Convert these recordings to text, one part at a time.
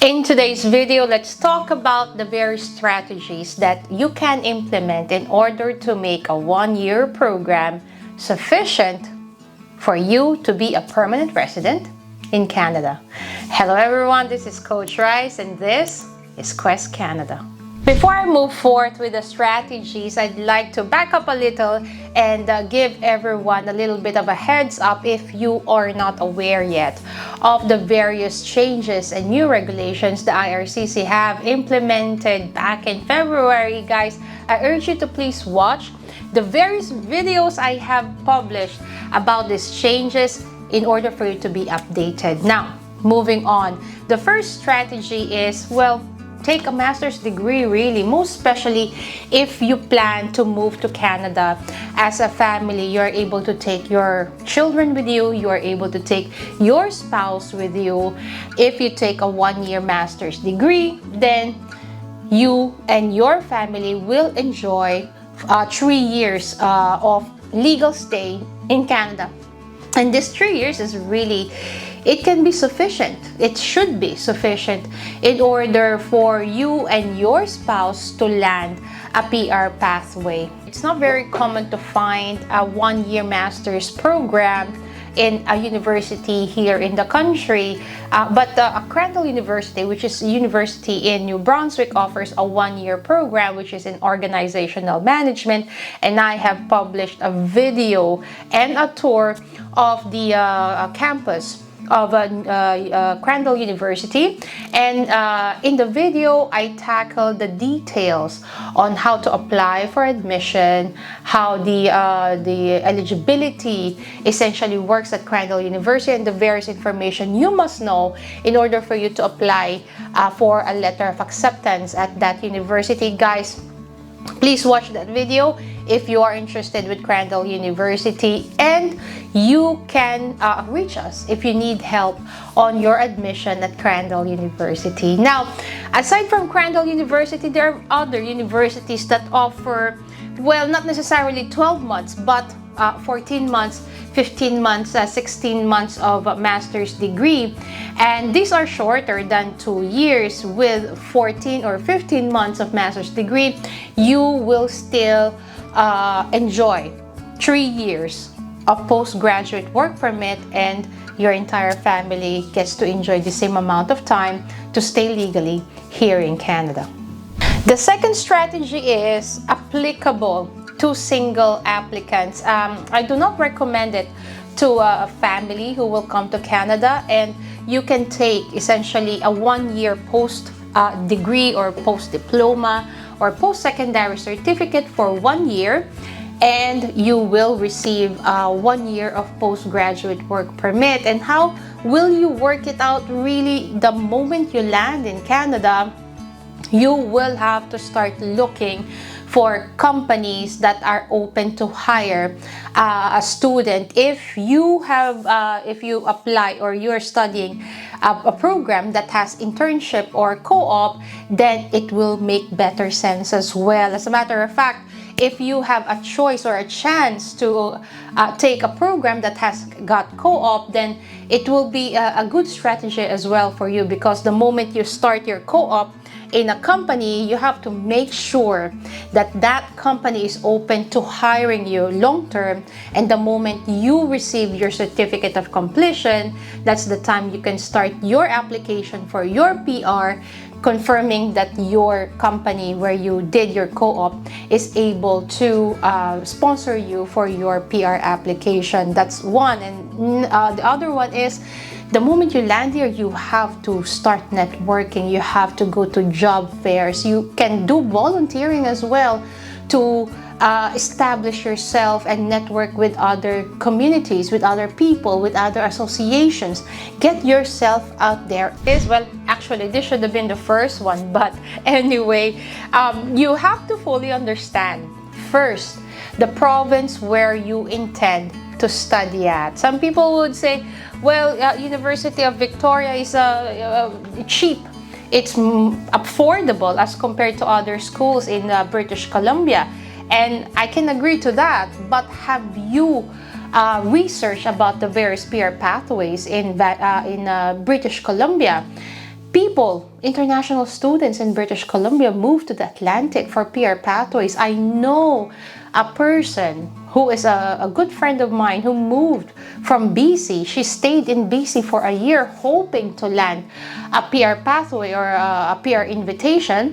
In today's video, let's talk about the various strategies that you can implement in order to make a one-year program sufficient for you to be a permanent resident in Canada. Hello everyone, this is Coach Rice and this is Quest Canada. Before I move forward with the strategies, I'd like to back up a little and give everyone a little bit of a heads up if you are not aware yet of the various changes and new regulations the IRCC have implemented back in February. Guys, I urge you to please watch the various videos I have published about these changes in order for you to be updated. Now, moving on, the first strategy is, take a master's degree, really, most especially if you plan to move to Canada as a family. You're able to take your children with you, you're able to take your spouse with you. If you take a one-year master's degree, then you and your family will enjoy 3 years of legal stay in Canada. And this 3 years is really, it can be sufficient. It should be sufficient in order for you and your spouse to land a PR pathway. It's not very common to find a one-year master's program in a university here in the country, but Crandall University, which is a university in New Brunswick, offers a one-year program which is in organizational management, and I have published a video and a tour of the campus of Crandall University, and in the video I tackled the details on how to apply for admission, how the eligibility essentially works at Crandall University, and the various information you must know in order for you to apply for a letter of acceptance at that university. Guys, please watch that video if you are interested with Crandall University, and you can reach us if you need help on your admission at Crandall University. Now, aside from Crandall University, there are other universities that offer, not necessarily 12 months, but 14 months, 15 months, 16 months of a master's degree. And these are shorter than 2 years. With 14 or 15 months of master's degree, you will still enjoy 3 years of postgraduate work permit, and your entire family gets to enjoy the same amount of time to stay legally here in Canada. The second strategy is applicable to single applicants. I do not recommend it to a family who will come to Canada, and you can take essentially a one-year post degree or post-diploma or post-secondary certificate for 1 year, and you will receive 1 year of postgraduate work permit. And how will you work it out? Really, the moment you land in Canada, you will have to start looking for companies that are open to hire a student. If you apply or you're studying a program that has internship or co-op, then it will make better sense as well. As a matter of fact, if you have a choice or a chance to take a program that has got co-op, then it will be a good strategy as well for you, because the moment you start your co-op in a company, you have to make sure that that company is open to hiring you long term, and the moment you receive your certificate of completion, that's the time you can start your application for your PR, confirming that your company where you did your co-op is able to sponsor you for your PR application. That's one. And the other one is, the moment you land here, you have to start networking. You have to go to job fairs. You can do volunteering as well to establish yourself and network with other communities, with other people, with other associations. Get yourself out there. Actually, this should have been the first one, but anyway, you have to fully understand first the province where you intend to study at. Some people would say, University of Victoria is cheap. It's affordable as compared to other schools in British Columbia. And I can agree to that, but have you researched about the various PR pathways in British Columbia? People, international students in British Columbia move to the Atlantic for PR pathways. I know a person who is a good friend of mine who moved from BC. She stayed in BC for a year hoping to land a PR pathway or a PR invitation,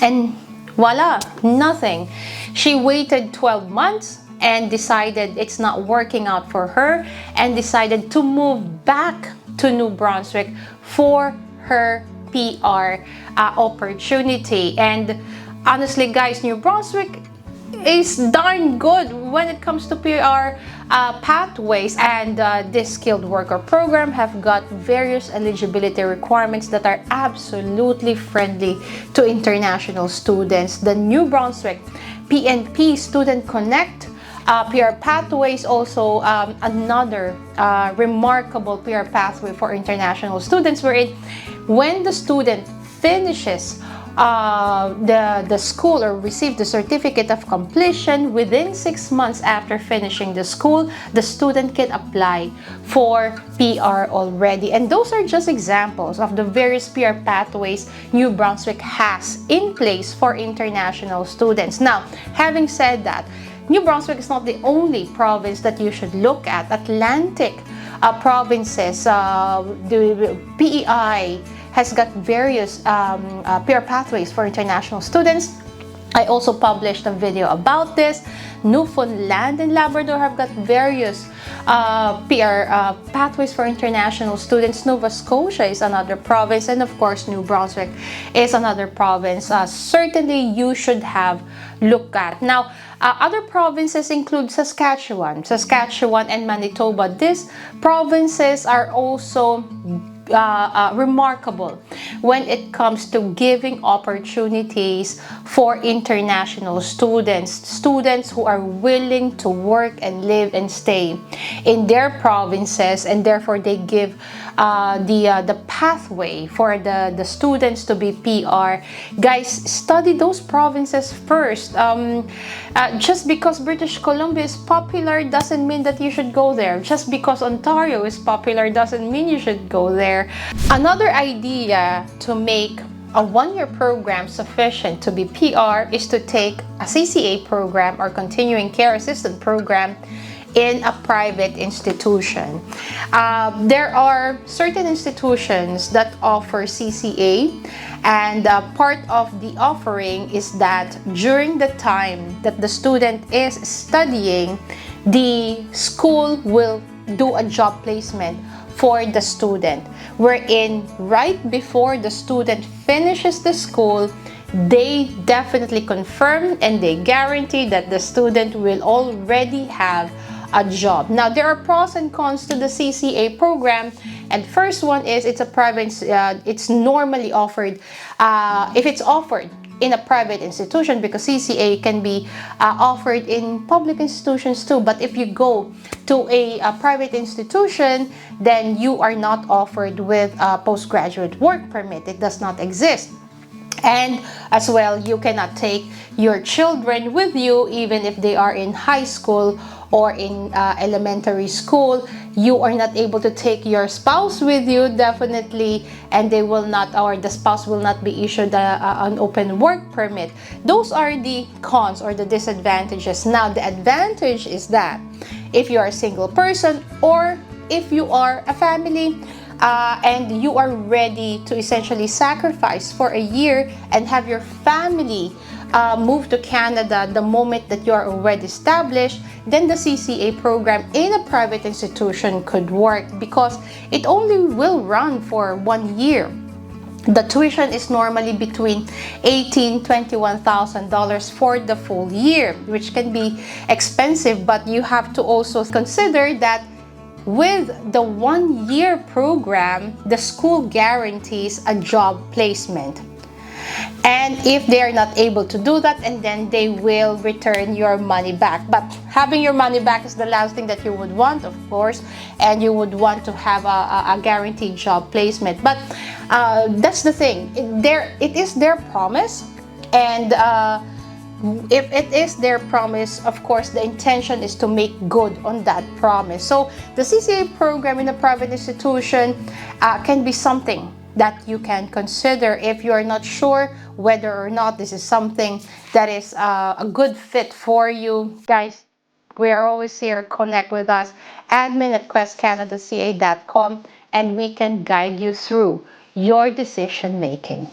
and voila, nothing. She waited 12 months and decided it's not working out for her and decided to move back to New Brunswick for her PR opportunity. And honestly, guys, New Brunswick is darn good when it comes to PR pathways, and this skilled worker program have got various eligibility requirements that are absolutely friendly to international students. The New Brunswick PNP Student Connect PR pathways also another remarkable PR pathway for international students, wherein when the student finishes the school or receive the certificate of completion within 6 months after finishing the school, the student can apply for PR already. And those are just examples of the various PR pathways New Brunswick has in place for international students. Now, having said that, New Brunswick is not the only province that you should look at. Atlantic provinces, the PEI has got various PR pathways for international students. I also published a video about this. Newfoundland and Labrador have got various PR pathways for international students. Nova Scotia is another province, and of course New Brunswick is another province. Certainly you should have looked at. Now, other provinces include Saskatchewan and Manitoba. These provinces are also remarkable when it comes to giving opportunities for international students who are willing to work and live and stay in their provinces, and therefore they give the pathway for the students to be PR. Guys, study those provinces first. Just because British Columbia is popular doesn't mean that you should go there. Just because Ontario is popular doesn't mean you should go there. Another idea to make a one-year program sufficient to be PR is to take a CCA program or continuing care assistant program in a private institution. There are certain institutions that offer CCA, and part of the offering is that during the time that the student is studying, the school will do a job placement for the student, wherein right before the student finishes the school, they definitely confirm and they guarantee that the student will already have a job. Now, there are pros and cons to the CCA program, and first one is it's a private, it's normally offered, if it's offered in a private institution, because CCA can be offered in public institutions too. But if you go to a private institution, then you are not offered with a postgraduate work permit. It does not exist. And as well, you cannot take your children with you even if they are in high school or in elementary school. You are not able to take your spouse with you, definitely, and they will not, or the spouse will not be issued an open work permit. Those are the cons or the disadvantages. Now, the advantage is that if you are a single person or if you are a family, and you are ready to essentially sacrifice for a year and have your family move to Canada the moment that you are already established, then the CCA program in a private institution could work, because it only will run for 1 year. The tuition is normally between $18,000 to $21,000 for the full year, which can be expensive, but you have to also consider that with the 1 year program, the school guarantees a job placement. And if they are not able to do that, and then they will return your money back. But having your money back is the last thing that you would want, of course, and you would want to have a guaranteed job placement. But that's the thing. It is their promise, and if it is their promise, of course, the intention is to make good on that promise. So the CCA program in a private institution can be something that you can consider if you're not sure whether or not this is something that is a good fit for you. Guys, we are always here. Connect with us, admin@questcanadaca.com, and we can guide you through your decision making.